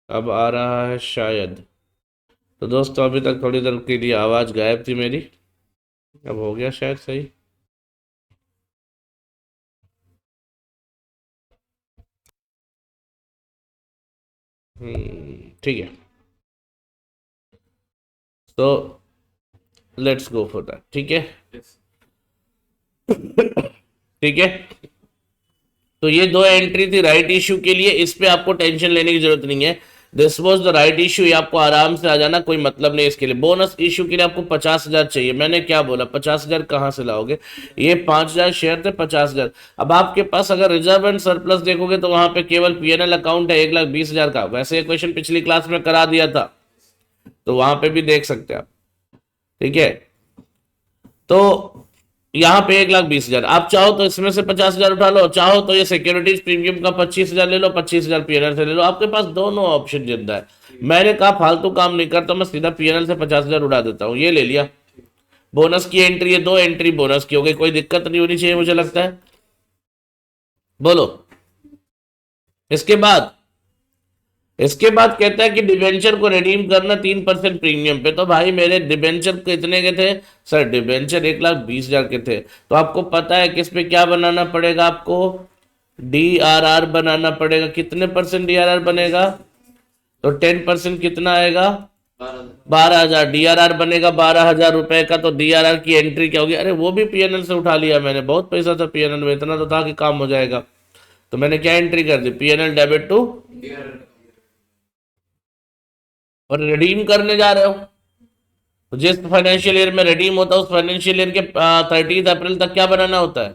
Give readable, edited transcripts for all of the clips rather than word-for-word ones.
अब आ रहा है शायद। तो दोस्तों अभी तक थोड़ी देर के लिए आवाज़ गायब थी मेरी। अब हो गया शायद सही। ठीक है। तो लेट्स गो फॉर दैट। ठीक है। ठीक है। तो ये दो एंट्री थी राइट इशू के लिए, इस पे आपको टेंशन लेने की जरूरत नहीं है। This was the right issue, ये आपको आराम से आ जाना, कोई मतलब नहीं इसके लिए। बोनस इशू के लिए आपको 50,000 चाहिए। मैंने क्या बोला, 50,000 कहाँ से लाओगे? ये 5,000 शेयर थे, 50,000। अब आपके पास अगर रिजर्व एंड सरप्लस देखोगे तो वहां पे केवल पीएनएल अकाउंट है 1,20,000 का। वैसे ये क्वेश्चन पिछली क्लास में करा दिया था, तो वहां पे भी देख सकते हैं आप। ठीक है। तो यहाँ पे 1,20,000, आप चाहो तो इसमें से 50,000 उठा लो, चाहो तो ये सिक्योरिटीज प्रीमियम का 25,000 ले लो, 25,000 पीएनएल से ले लो। आपके पास दोनों ऑप्शन जिंदा है। मैंने कहा फालतू काम नहीं करता, मैं सीधा पीएनएल से 50,000 उड़ा देता हूँ। ये ले लिया। बोनस की एंट्री है, दो एंट्री बोनस की हो गई, कोई दिक्कत नहीं होनी चाहिए मुझे लगता है। बोलो। इसके बाद इसके बाद कहता है कि डिबेंचर को रिडीम करना 3% प्रीमियम पे। तो भाई मेरे डिबेंचर कितने के थे सर? डिबेंचर 1,20,000 के थे। तो आपको पता है कि इस पे क्या बनाना पड़ेगा आपको? डीआरआर बनाना पड़ेगा। कितने परसेंट डीआरआर बनेगा? तो 10% कितना आएगा? 12,000 डीआरआर बनेगा, 12,000 रुपए का। तो डीआरआर की एंट्री क्या होगी? अरे वो भी पीएनएल से उठा लिया मैंने, बहुत पैसा था पीएनएल में, इतना तो था कि काम हो जाएगा। तो मैंने क्या एंट्री कर दी? पीएनएल डेबिट टू, और रिडीम करने जा रहे हो। तो जिस फाइनेंशियल ईयर में रिडीम होता है उस फाइनेंशियल ईयर के 30 अप्रैल तक क्या बनाना होता है?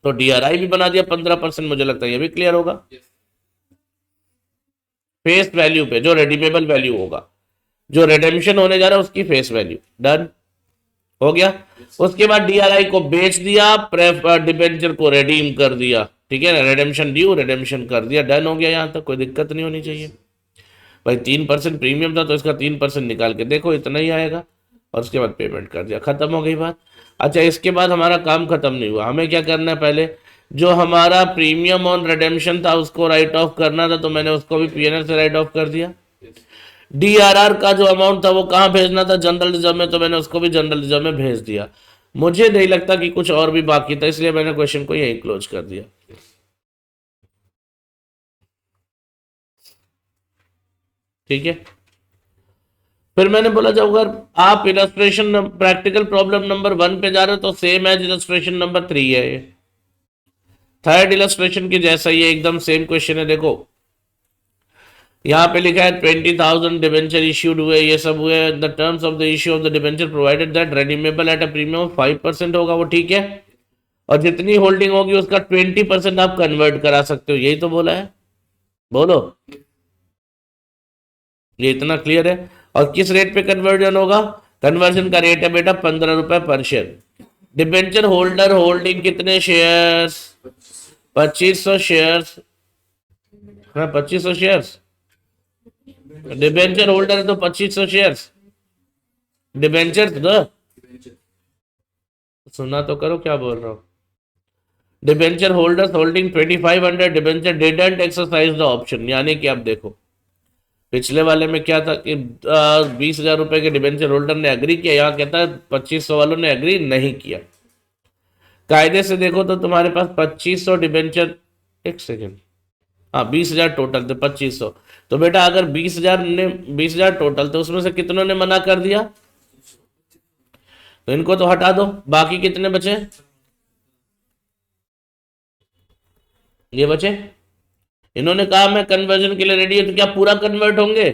तो डीआरआई भी बना दिया 15%। मुझे लगता है ये भी क्लियर होगा। फेस वैल्यू पे, जो रिडीमेबल वैल्यू होगा, जो रिडेम्पशन होने जा रहा है उसकी फेस वैल्यू। डन हो गया। उसके बाद डीआरआई को बेच दिया, डिबेंचर को रिडीम कर दिया। ठीक है ना, रिडेम्पशन ड्यू, रिडेम्पशन कर दिया। डन हो गया। यहां तक कोई दिक्कत नहीं होनी चाहिए। भाई 3% प्रीमियम था तो इसका 3% निकाल के देखो, इतना ही आएगा। और उसके बाद पेमेंट कर दिया, खत्म हो गई बात। अच्छा, इसके बाद हमारा काम खत्म नहीं हुआ। हमें क्या करना है? पहले जो हमारा प्रीमियम ऑन रिडेम्पशन था उसको राइट ऑफ करना था, तो मैंने उसको भी पीएनएल से राइट ऑफ कर दिया। डीआरआर का जो अमाउंट था वो कहाँ भेजना था? जनरल रिजर्व में, तो मैंने उसको भी जनरल रिजर्व में भेज दिया। मुझे नहीं लगता कि कुछ और भी बाकी था, इसलिए मैंने क्वेश्चन को यहीं क्लोज कर दिया। ठीक है। फिर मैंने बोला जब अगर आप इलस्ट्रेशन प्रैक्टिकल प्रॉब्लम नंबर 1 पे जा रहे हो तो सेम एज इलस्ट्रेशन नंबर 3 है ये। थर्ड इलस्ट्रेशन की जैसा ही एकदम सेम क्वेश्चन है। देखो यहाँ पे लिखा है 20,000 डिबेंचर इश्यूड हुए, ये सब हुए। The terms of the issue of the debenture provided that redeemable at a premium of 5% होगा, वो ठीक है। और जितनी होल्डिंग होगी उसका 20% आप कन्वर्ट करा सकते हो, यही तो बोला है। बोलो। ये इतना क्लियर है। और किस रेट पे कन्वर्जन होगा? कन्वर्जन का रेट है बेटा 15 रुपए पर शेयर। डिबेंचर होल्डर होल्डिंग कितने शेयर्स? 2500 शेयर्स। हाँ, 2500 शेयर्स। डिबेंचर होल्डर है तो 2500 शेयर्स। डिबेंचर तो सुना तो करो क्या बोल रहा हूँ। Debenture holders holding 2500 debenture didn't exercise the option. यानी कि आप देखो पिछले वाले में क्या था कि 20,000 रुपए के डिबेंचर होल्डर ने एग्री किया, यहाँ कहता है 2500 वालों ने एग्री नहीं किया। कायदे से देखो तो तुम्हारे पास 2500 डिबेंचर, एक सेकेंड, हाँ 20,000 टोटल थे, 2500। तो बेटा अगर 20,000 टोटल थे, उसमें से कितनों ने मना कर दिया? तो इनको तो हटा दो, बाकी कितने बचे? ये बचे। इन्होंने कहा मैं कन्वर्जन के लिए रेडी है, तो क्या पूरा कन्वर्ट होंगे?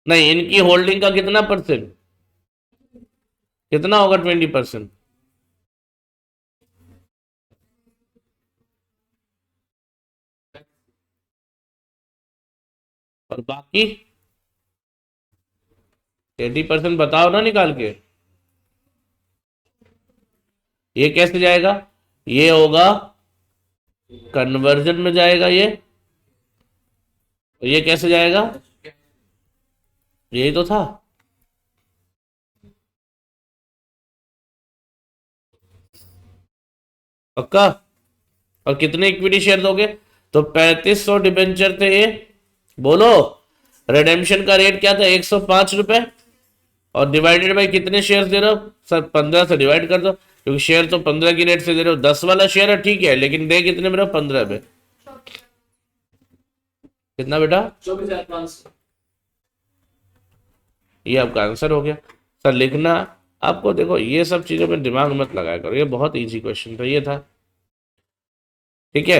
नहीं, इनकी होल्डिंग का कितना परसेंट? कितना होगा? 20%। और बाकी 80% बताओ ना निकाल के। ये कैसे जाएगा? ये होगा कन्वर्जन में जाएगा ये। और ये कैसे जाएगा? यही तो था। पक्का? और कितने इक्विटी शेयर दोगे? तो 3500 डिबेंचर थे ये, बोलो। रिडेम्पशन का रेट क्या था, 105 रुपए, और डिवाइडेड बाई कितने शेयर दे रहे हो सर, 15 से डिवाइड कर दो, क्योंकि शेयर तो 15 की रेट से दे रहे हो, 10 वाला शेयर है ठीक है, लेकिन दे कितने में रहो, 15 में। कितना बेटा, 24,500। ये आपका आंसर हो गया। सर लिखना आपको, देखो ये सब चीजों में दिमाग मत लगाया करो, ये बहुत इजी क्वेश्चन था, ये था ठीक है।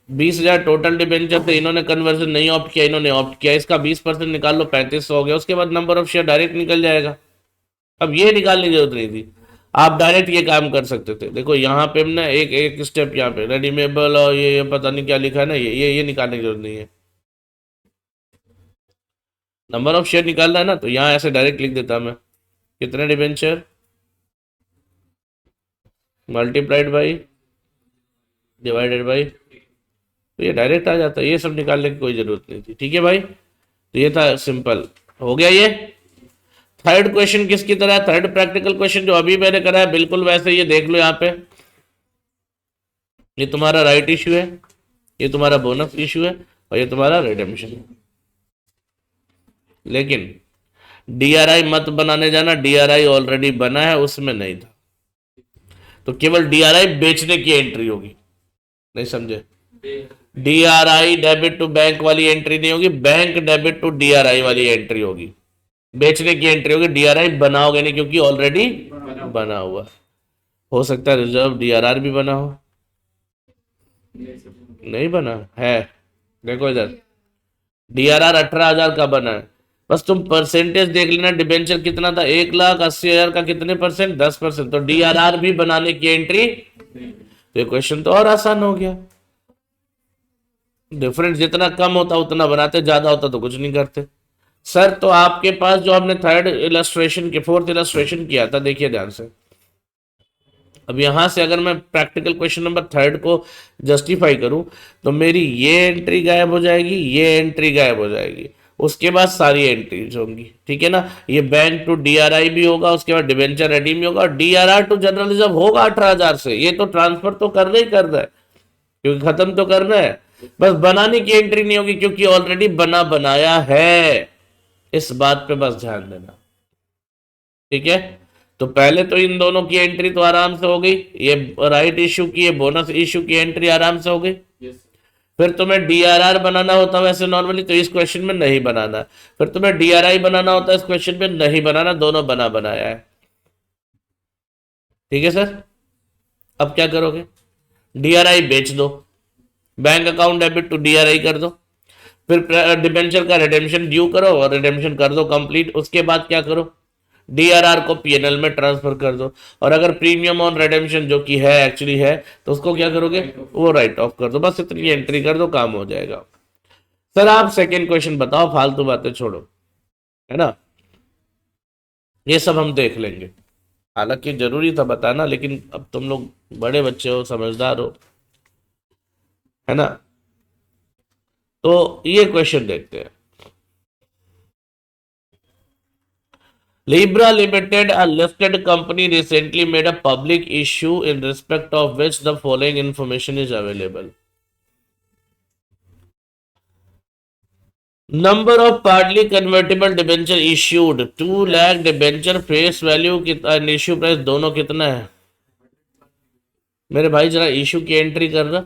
20,000 टोटल डिबेंचर थे, इन्होंने कन्वर्जन नहीं ऑप्ट किया, इन्होंने ऑप्ट किया, इसका 20% निकाल लो, 3500 हो गया, उसके बाद नंबर ऑफ शेयर डायरेक्ट निकल जाएगा। अब ये निकालने की जरूरत नहीं थी, आप डायरेक्ट ये काम कर सकते थे। देखो यहाँ पे हमने एक एक स्टेप यहाँ पे रेडीमेबल और ये पता नहीं क्या लिखा है ना, ये निकालने की जरूरत नहीं है। नंबर ऑफ शेयर निकालना है ना, तो यहाँ ऐसे डायरेक्ट लिख देता मैं, कितने debenture multiplied by divided by, तो ये डायरेक्ट आ जाता है, ये सब निकालने की कोई जरूरत नहीं थी, ठीक है भाई। तो ये था सिंपल, हो गया ये। थर्ड क्वेश्चन किसकी तरह है, थर्ड प्रैक्टिकल क्वेश्चन जो अभी मैंने करा है बिल्कुल वैसे, ये देख लो यहाँ पे, ये तुम्हारा राइट इश्यू है, ये तुम्हारा बोनस इश्यू है, और ये तुम्हारा रिडेम्पशन है। लेकिन डीआरआई मत बनाने जाना, डीआरआई ऑलरेडी बना है, उसमें नहीं था, तो केवल डीआरआई बेचने की एंट्री होगी, नहीं समझे, डीआरआई डेबिट टू बैंक वाली एंट्री नहीं होगी, बैंक डेबिट टू डीआरआई वाली एंट्री होगी, बेचने की एंट्री होगी, डीआरआई बनाओगे नहीं क्योंकि ऑलरेडी बना हुआ। हो सकता है रिजर्व डीआरआर भी बना हो, नहीं बना है, देखो इधर डीआरआर 18,000 का बना है, बस तुम परसेंटेज देख लेना, डिबेंचर कितना था, 1,80,000 का कितने परसेंट, 10%, तो डीआरआर भी बनाने की एंट्री, तो ये क्वेश्चन तो और आसान हो गया। डिफरेंस जितना कम होता उतना बनाते, ज्यादा होता तो कुछ नहीं करते। सर तो आपके पास जो हमने थर्ड इलस्ट्रेशन के फोर्थ इलस्ट्रेशन किया था, देखिए ध्यान से, अब यहां से अगर मैं प्रैक्टिकल क्वेश्चन नंबर थर्ड को जस्टिफाई करूं, तो मेरी ये एंट्री गायब हो जाएगी, ये एंट्री गायब हो जाएगी, उसके बाद सारी एंट्रीज होंगी, ठीक है ना। ये बैंक टू डीआरआई भी होगा, उसके बाद डिवेंचर रेडीम भी होगा, और डीआरआर टू जनरल रिजर्व होगा 18,000 से, ये तो ट्रांसफर तो करना ही करना है, क्योंकि खत्म तो करना है, बस बनाने की एंट्री नहीं होगी क्योंकि ऑलरेडी बनाया है, इस बात पे बस ध्यान देना, ठीक है। तो पहले तो इन दोनों की एंट्री तो आराम से हो गई, ये राइट इश्यू की, ये बोनस इश्यू की एंट्री आराम से हो गई। फिर तुम्हें डीआरआर बनाना होता वैसे नॉर्मली, तो इस क्वेश्चन में नहीं बनाना, फिर तुम्हें डीआरआई बनाना होता इस क्वेश्चन में नहीं बनाना, दोनों बनाया है, ठीक है सर। अब क्या करोगे, डीआरआई बेच दो, bank account debit to DRI कर दो, फिर डिबेंचर का रिडेम्पशन ड्यू करो और रिडेम्पशन कर दो कंप्लीट, उसके बाद क्या करो, डीआरआर को पीएनएल में ट्रांसफर कर दो, और अगर प्रीमियम ऑन रिडेम्पशन जो कि है एक्चुअली है, तो उसको क्या करोगे, वो राइट ऑफ कर दो, बस इतनी एंट्री कर दो, काम हो जाएगा। सर आप सेकेंड क्वेश्चन बताओ, फालतू बातें छोड़ो, है ना, ये सब हम देख लेंगे, हालांकि जरूरी था बताना, लेकिन अब तुम लोग बड़े बच्चे हो, समझदार हो, है ना। तो ये क्वेश्चन देखते हैं, Libra Limited, a listed company, recently made a public issue in respect of which the following information is available. Number of partly convertible debenture issued 2 lakh debenture face value and issue price दोनों कितना है मेरे भाई, जरा issue की entry कर रहा।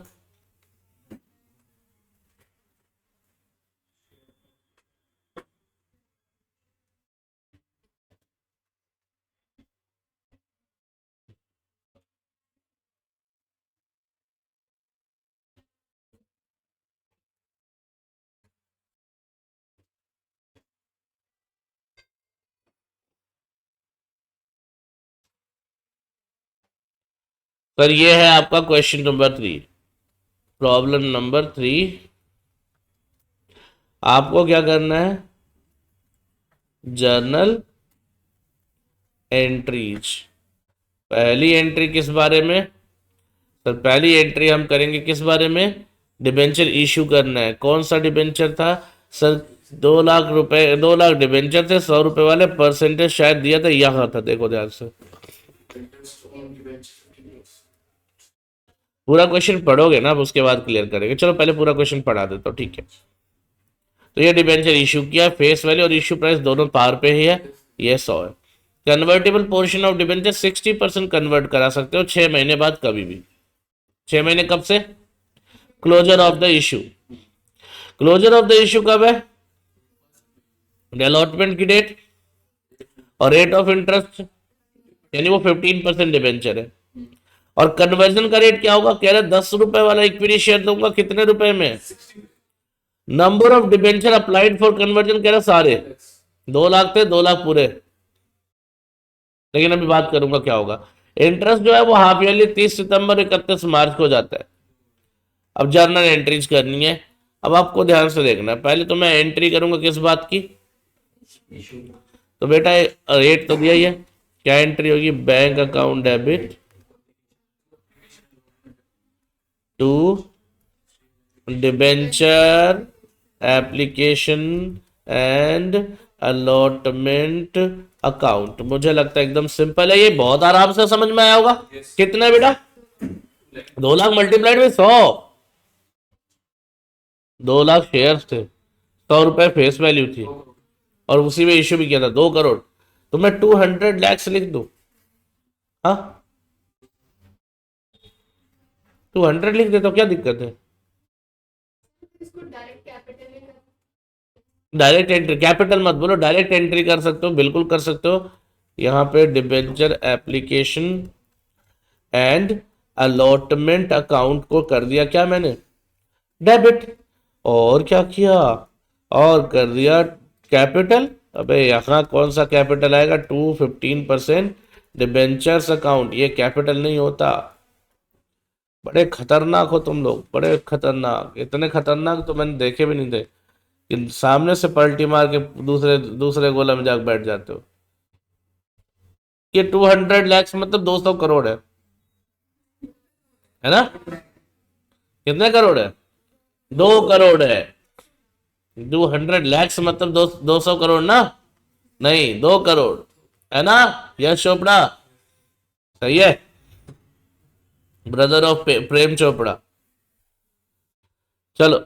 Sir ये है आपका क्वेश्चन नंबर 3, प्रॉब्लम नंबर 3। आपको क्या करना है, जर्नल एंट्रीज। पहली एंट्री किस बारे में, सर पहली एंट्री हम करेंगे किस बारे में, डिबेंचर इशू करना है। कौन सा डिबेंचर था सर, 2 लाख रुपए, 2 लाख डिबेंचर थे, 100 रुपए वाले, परसेंटेज शायद दिया था, यहाँ था, देखो ध्यान से, पूरा क्वेश्चन पढ़ोगे ना, अब उसके बाद क्लियर करेंगे, चलो पहले पूरा क्वेश्चन पढ़ा देता हूँ, ठीक है। तो ये डिबेंचर इशू किया, फेस वैल्यू और इशू प्राइस दोनों पार पे ही है, ये 100 है। Convertible portion of debenture 60% convert करा सकते हो 6 महीने बाद कभी भी। 6 महीने कब से? Closure of the issue. Closure of the issue कब है? अलॉटमेंट की डेट और रेट ऑफ इंटरेस्ट, यानी वो 15% डिबेंचर है। और कन्वर्जन का रेट क्या होगा? कह रहे 10 रुपए वाला इक्विटी शेयर दूंगा, कितने रुपए में? Number of debenture applied for conversion कह रहे सारे 2 लाख थे, 2 लाख पूरे। लेकिन अभी बात करूंगा क्या होगा। इंटरेस्ट जो है वो हाफ ईयरली 30 सितंबर 31 मार्च को हो जाता है। अब जर्नल एंट्रीज करनी है। अब आपको ध्यान से देखना है, पहले तो मैं एंट्री करूंगा किस बात की? तो बेटा रेट तो दिया ही है, क्या एंट्री होगी? Bank account debit to debenture application and allotment account. मुझे लगता है एकदम सिंपल है, ये बहुत आराम से समझ में आया होगा। कितना बेटा? 2 लाख मल्टीप्लाइड में 100, 2 लाख शेयर्स थे, 100 रुपए फेस वैल्यू थी, और उसी में इश्यू भी किया था 2 करोड़। तो मैं 200 लैक्स लिख दूं? हाँ 200 लिख देता हूं, क्या दिक्कत है? डायरेक्ट एंट्री, कैपिटल मत बोलो, डायरेक्ट एंट्री कर सकते हो, बिल्कुल कर सकते हो। यहाँ पे debenture application and allotment account को कर दिया क्या मैंने? डेबिट। और क्या किया? और कर दिया कैपिटल। अबे यहाँ कौन सा कैपिटल आएगा? 215% डिबेंचर्स अकाउंट, ये कैपिटल नहीं होता। बड़े खतरनाक हो तुम लोग, बड़े खतरनाक, इतने खतरनाक तो मैंने देखे भी नहीं थे कि सामने से पलटी मार के दूसरे दूसरे गोला में जाकर बैठ जाते हो। ये 200 लैक्स मतलब 200 करोड़ है ना? कितने करोड़ है? 2 करोड़ है। 200 लैक्स मतलब 200 करोड़ ना? नहीं 2 करोड़ है ना? यश चोपड़ा सही है, ब्रदर ऑफ प्रेम चोपड़ा। चलो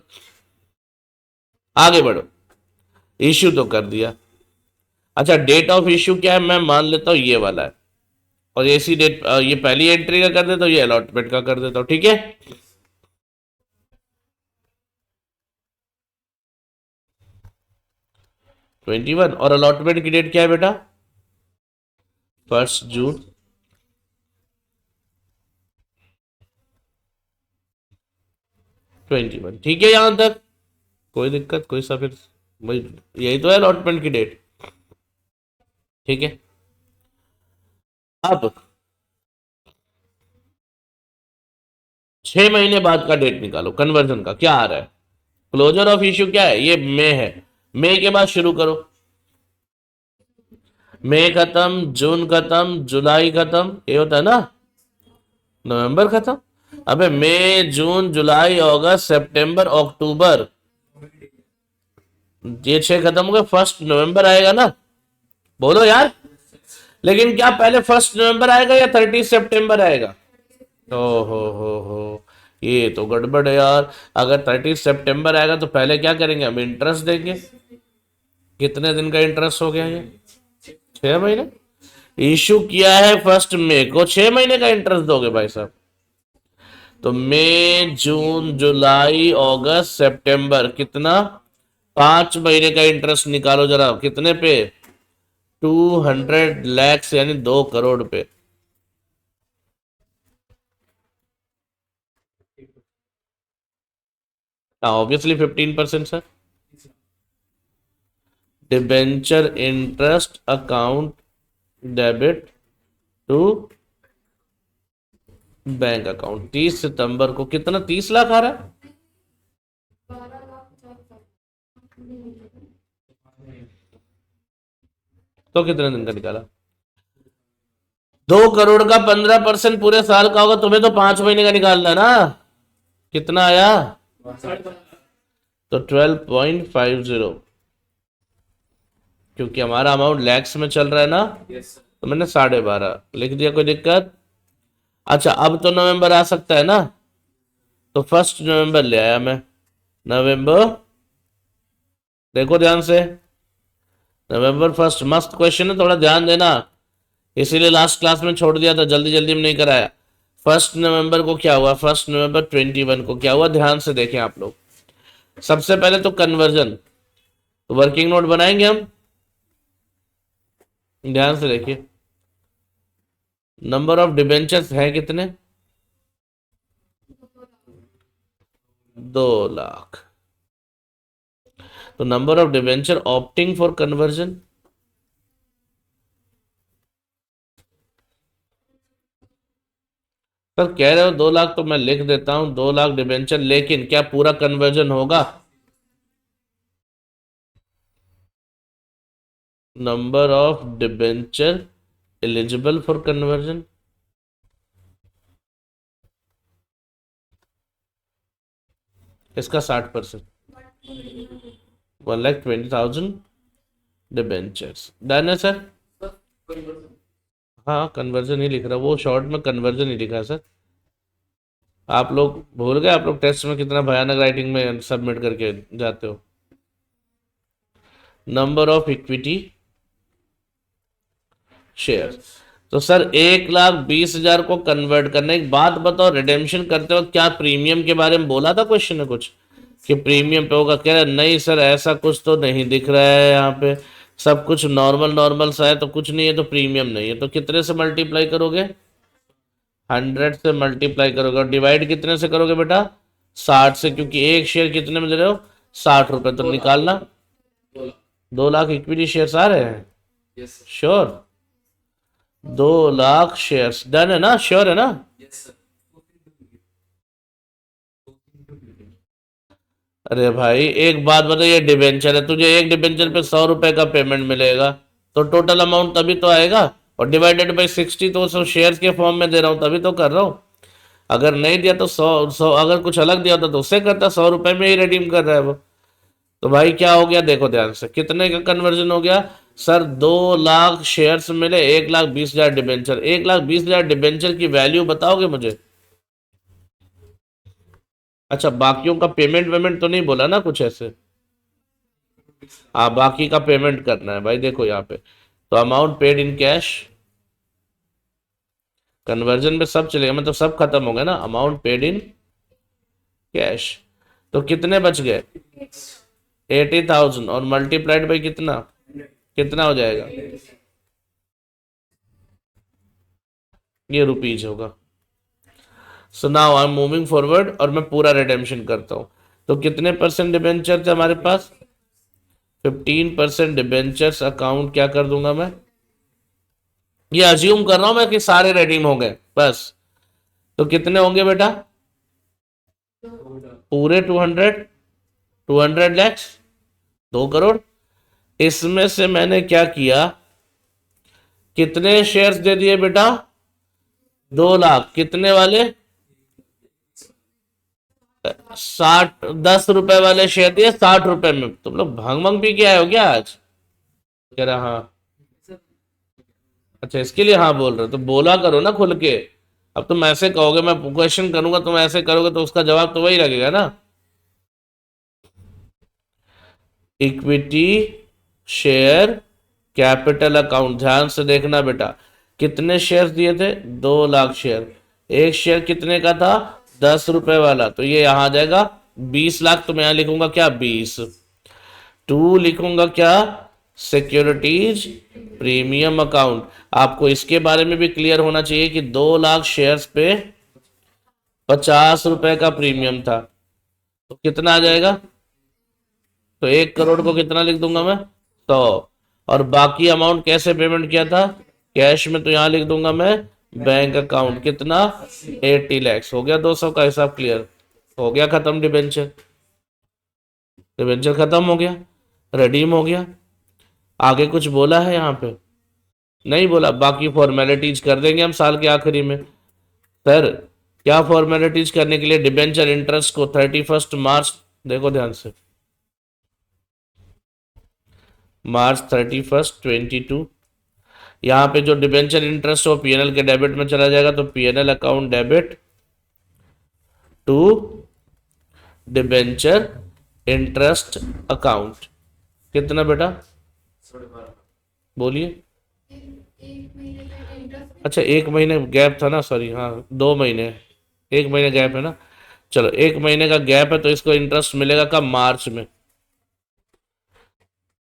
आगे बढ़ो, इश्यू तो कर दिया। अच्छा डेट ऑफ इश्यू क्या है? मैं मान लेता हूं ये वाला है, और ऐसी डेट ये पहली एंट्री का कर देता हूं, ये अलॉटमेंट का कर देता हूं, ठीक है? Twenty one. और अलॉटमेंट की डेट क्या है बेटा? 1 जून। ट्वेंटी वन, ठीक है यहां तक कोई दिक्कत, कोई सा फिर वही, यही तो है अलॉटमेंट की डेट, ठीक है? अब 6 महीने बाद का डेट निकालो कन्वर्जन का, क्या आ रहा है? क्लोजर ऑफ इश्यू क्या है? ये मई है, मई के बाद शुरू करो। मई खत्म, जून खत्म, जुलाई खत्म, ये होता है ना? नवंबर खत्म। अबे मई, जून, जुलाई, अगस्त, सितंबर, अक्टूबर, ये 6 खत्म हो गए, 1 नवंबर आएगा ना? बोलो यार। लेकिन क्या पहले 1 नवंबर आएगा या 30 सितंबर आएगा? ओ हो, ये तो गड़बड़ है यार। अगर 30 सितंबर आएगा तो पहले क्या करेंगे हम? इंटरेस्ट देंगे। कितने दिन का इंटरेस्ट हो गया ये? 6 महीने। इशू किया है 1 मई को, 6 महीने का इंटरेस्ट दोगे भाई साहब? तो मई, जून, जुलाई, अगस्त, सितंबर, कितना? 5 महीने का इंटरेस्ट निकालो जरा, कितने पे? 200 लैक्स यानी 2 करोड़ पे। Obviously 15% sir. Debenture interest account debit to bank account 30 सितंबर को कितना? 30 लाख आ रहा है। तो कितने दिन का निकाला? 2 करोड़ का 15% पूरे साल का होगा, तुम्हें तो 5 महीने का निकालना है ना? कितना आया? तो 12.50, क्योंकि हमारा अमाउंट लैक्स में चल रहा है ना, तो मैंने 12.5 लिख दिया, कोई दिक्कत? अच्छा अब तो नवंबर आ सकता है ना, तो 1 नवंबर ले आया मैं, नवंबर देखो ध्यान से, नवंबर फर्स्ट, मस्त क्वेश्चन है, थोड़ा ध्यान देना, इसीलिए लास्ट क्लास में छोड़ दिया था, जल्दी जल्दी में नहीं कराया। 1 नवंबर को क्या हुआ, 1 नवंबर 21 को क्या हुआ, ध्यान से देखें आप लोग। सबसे पहले तो कन्वर्जन, तो वर्किंग नोट बनाएंगे हम, ध्यान से देखिए। नंबर ऑफ डिबेंचर्स है कितने, 2 लाख। तो number of debenture opting for conversion, sir कह रहे हो 2 लाख, तो मैं लिख देता हूं 2 लाख डिबेंचर, लेकिन क्या पूरा कन्वर्जन होगा, number of debenture eligible for conversion, इसका 60%, 1,20,000 डिबेंचर्स, डन है सर। हाँ कन्वर्जन ही लिख रहा, वो शॉर्ट में कन्वर्जन ही लिखा सर। आप लोग भूल गए, आप लोग टेस्ट में कितना भयानक राइटिंग में सबमिट करके जाते हो। नंबर ऑफ इक्विटी शेयर, तो सर 1,20,000 को कन्वर्ट करने, एक बात बताओ, रिडेम्पशन करते वक्त क्या प्रीमियम के बारे में बोला था क्वेश्चन में कुछ, कि प्रीमियम पे होगा, कह रहे नहीं सर ऐसा कुछ तो नहीं दिख रहा है यहाँ पे, सब कुछ नॉर्मल नॉर्मल सा है, तो कुछ नहीं है तो प्रीमियम नहीं है, तो कितने से मल्टीप्लाई करोगे, 100 से मल्टीप्लाई करोगे, और डिवाइड कितने से करोगे बेटा, 60 से, क्योंकि एक शेयर कितने में दे रहे हो, 60 रुपए, तो निकालना, 2 लाख इक्विटी शेयर्स आ रहे हैं, श्योर, 2 लाख शेयर्स, डन है ना, श्योर है ना। अरे भाई एक बात बता, ये डिबेंचर है, तुझे एक डिबेंचर पे 100 रुपए का पेमेंट मिलेगा, तो टोटल अमाउंट तभी तो आएगा, और डिवाइडेड बाई 60, तो 100 शेयर्स के फॉर्म में दे रहा हूँ तभी तो कर रहा हूँ। अगर नहीं दिया तो 100 अगर कुछ अलग दिया होता तो उससे करता, 100 रुपए में ही रिडीम कर रहा है वो। तो भाई क्या हो गया, देखो ध्यान से, कितने का कन्वर्जन हो गया सर, 2 लाख शेयर्स मिले, 1,20,000 डिबेंचर, 1,20,000 डिबेंचर की वैल्यू बताओगे मुझे। अच्छा बाकियों का पेमेंट वेमेंट तो नहीं बोला ना कुछ ऐसे, हाँ बाकी का पेमेंट करना है भाई, देखो यहाँ पे, तो amount paid in cash, conversion में सब चलेगा, मतलब सब खत्म हो गया ना, अमाउंट पेड इन कैश, तो कितने बच गए, 80,000, और मल्टीप्लाइड बाई कितना, कितना हो जाएगा, ये रुपीज होगा। So now I am moving forward, और मैं पूरा रिडेम्पशन करता हूँ, तो कितने परसेंट डिबेंचर थे हमारे पास, 15% डिबेंचर्स अकाउंट क्या कर दूंगा मैं, ये अज्यूम कर रहा हूं मैं कि सारे रेडीम हो गए बस, तो कितने होंगे बेटा, पूरे 200 लैक्स, 2 करोड़। इसमें से मैंने क्या किया, कितने शेयर्स दे दिए बेटा, 2 लाख, कितने वाले, 10 रुपए वाले शेयर दिए 60 रुपए में। तुम लोग भांग भांग पी के आए हो क्या आज, कह रहा हाँ, अच्छा इसके लिए हाँ बोल रहे हो, तो बोला करो ना खुल के, अब तुम ऐसे कहोगे, मैं क्वेश्चन करूंगा तुम ऐसे करोगे, तो उसका जवाब तो वही लगेगा ना। इक्विटी शेयर कैपिटल अकाउंट, ध्यान से देखना बेटा, कितने शेयर दिए थे, 2 लाख शेयर, एक शेयर कितने का था, 10 रुपए वाला, तो ये यहां आ जाएगा 20 लाख, तो मैं यहां लिखूंगा क्या, 20, टू लिखूंगा क्या, सिक्योरिटीज प्रीमियम अकाउंट। आपको इसके बारे में भी क्लियर होना चाहिए कि 2 लाख शेयर्स पे 50 रुपए का प्रीमियम था, तो कितना आ जाएगा, तो 1 करोड़ को कितना लिख दूंगा मैं, 100, और बाकी अमाउंट कैसे पेमेंट किया था, कैश में, तो यहां लिख दूंगा मैं बैंक अकाउंट, कितना, 80 लैक्स, हो गया 200 का हिसाब क्लियर, हो गया खत्म, डिबेंचर, डिबेंचर खत्म हो गया, रिडीम हो गया। आगे कुछ बोला है यहाँ पे, नहीं बोला, बाकी फॉर्मेलिटीज कर देंगे हम साल के आखिरी में। सर क्या फॉर्मेलिटीज करने के लिए, डिबेंचर इंटरेस्ट को 31 मार्च, देखो ध्यान से, मार्च 31, 22, यहाँ पे जो डिबेंचर इंटरेस्ट हो पीएनएल के डेबिट में चला जाएगा, तो PNL account debit to debenture interest account, कितना बेटा? बोलिए। अच्छा 1 महीने गैप था ना, सॉरी, हाँ 2 महीने, 1 महीने गैप है ना। चलो 1 महीने का गैप है तो इसको इंटरेस्ट मिलेगा कब? मार्च में।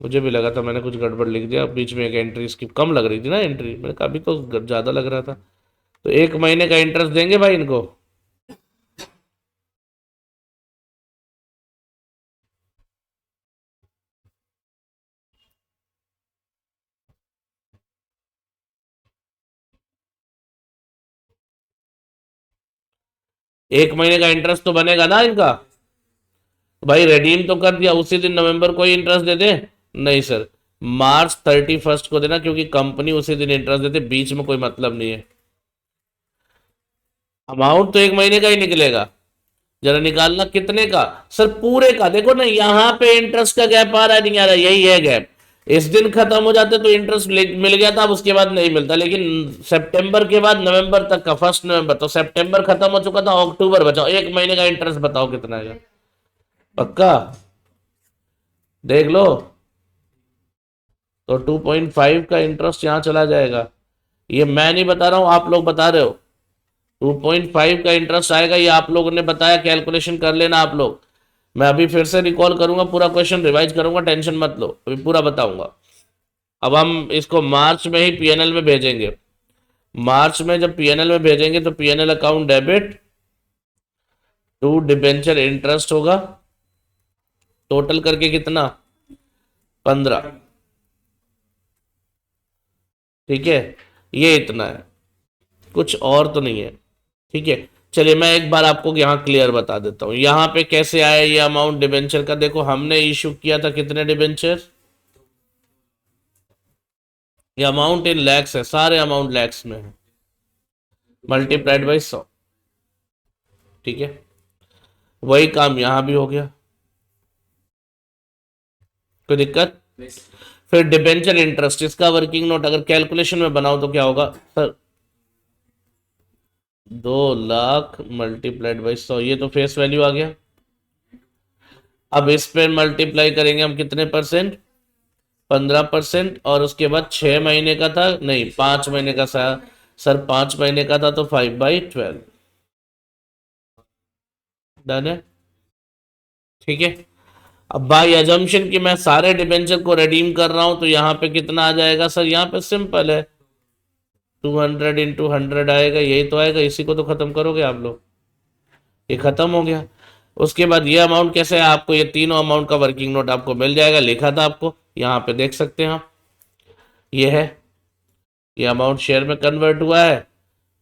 मुझे भी लगा था, मैंने कुछ गड़बड़ लिख दिया बीच में, एक एंट्री इसकी कम लग रही थी ना एंट्री, मैंने कहा अभी तो ज़्यादा लग रहा था। तो 1 महीने का इंटरेस्ट देंगे भाई इनको? 1 महीने का इंटरेस्ट तो बनेगा ना इनका? भाई रेडीम तो कर दिया, उसी दिन नवंबर को ही इंटरेस्ट दे दे? नहीं सर, March 31 को देना, क्योंकि कंपनी उसी दिन इंटरेस्ट देते, बीच में कोई मतलब नहीं है। अमाउंट तो 1 महीने का ही निकलेगा। जरा निकालना कितने का? सर पूरे का, देखो ना यहाँ पे इंटरेस्ट का गैप आ रहा है, नहीं आ रहा, यही है गैप। इस दिन खत्म हो जाते तो इंटरेस्ट मिल गया था, अब उसके बाद नहीं मिलता, लेकिन सितंबर के बाद नवंबर तक का, 1 नवंबर, तो सितंबर खत्म हो चुका था, अक्टूबर बचाओ, 1 महीने का इंटरेस्ट बताओ कितना है? पक्का देख लो। तो 2.5 का इंटरेस्ट यहाँ चला जाएगा। ये मैं नहीं बता रहा हूँ, आप लोग बता रहे हो। 2.5 का इंटरेस्ट आएगा, ये आप लोगों ने बताया, कैलकुलेशन कर लेना आप लोग। मैं अभी फिर से रिकॉल करूंगा, पूरा क्वेश्चन रिवाइज करूंगा, टेंशन मत लो, अभी पूरा बताऊंगा। अब हम इसको मार्च में ही पीएनएल में भेजेंगे। मार्च में जब पीएनएल में भेजेंगे तो PNL account debit to debenture interest होगा, टोटल करके कितना? 15। ठीक है, ये इतना है, कुछ और तो नहीं है। ठीक है, चलिए मैं एक बार आपको यहाँ क्लियर बता देता हूँ, यहाँ पे कैसे आया ये अमाउंट डिबेंचर का। देखो हमने इशू किया था कितने डिबेंचर, ये अमाउंट इन लैक्स है, सारे अमाउंट लैक्स में है, मल्टीप्लाइड बाई 100। ठीक है, वही काम यहाँ भी हो गया, कोई दिक्कत? फिर डिबेंचर इंटरेस्ट, इसका वर्किंग नोट अगर कैलकुलेशन में बनाओ तो क्या होगा सर? 2 लाख मल्टीप्लाइड बाई 100, ये तो फेस वैल्यू आ गया। अब इस पे मल्टीप्लाई करेंगे हम कितने परसेंट? 15%, और उसके बाद 6 महीने का था, नहीं 5 महीने का सर 5 महीने का था तो 5/12। डन है? ठीक है। अब बाई अजम्पशन कि मैं सारे डिबेंचर को रिडीम कर रहा हूं तो यहाँ पे कितना आ जाएगा सर? यहाँ पे सिंपल है, 200 × 100 आएगा, यही तो आएगा, इसी को तो खत्म करोगे आप लोग, ये खत्म हो गया। उसके बाद ये अमाउंट कैसे है, आपको ये तीनों अमाउंट का वर्किंग नोट आपको मिल जाएगा, लिखा था आपको, यहाँ पे देख सकते हैं आप, ये है, ये अमाउंट शेयर में कन्वर्ट हुआ है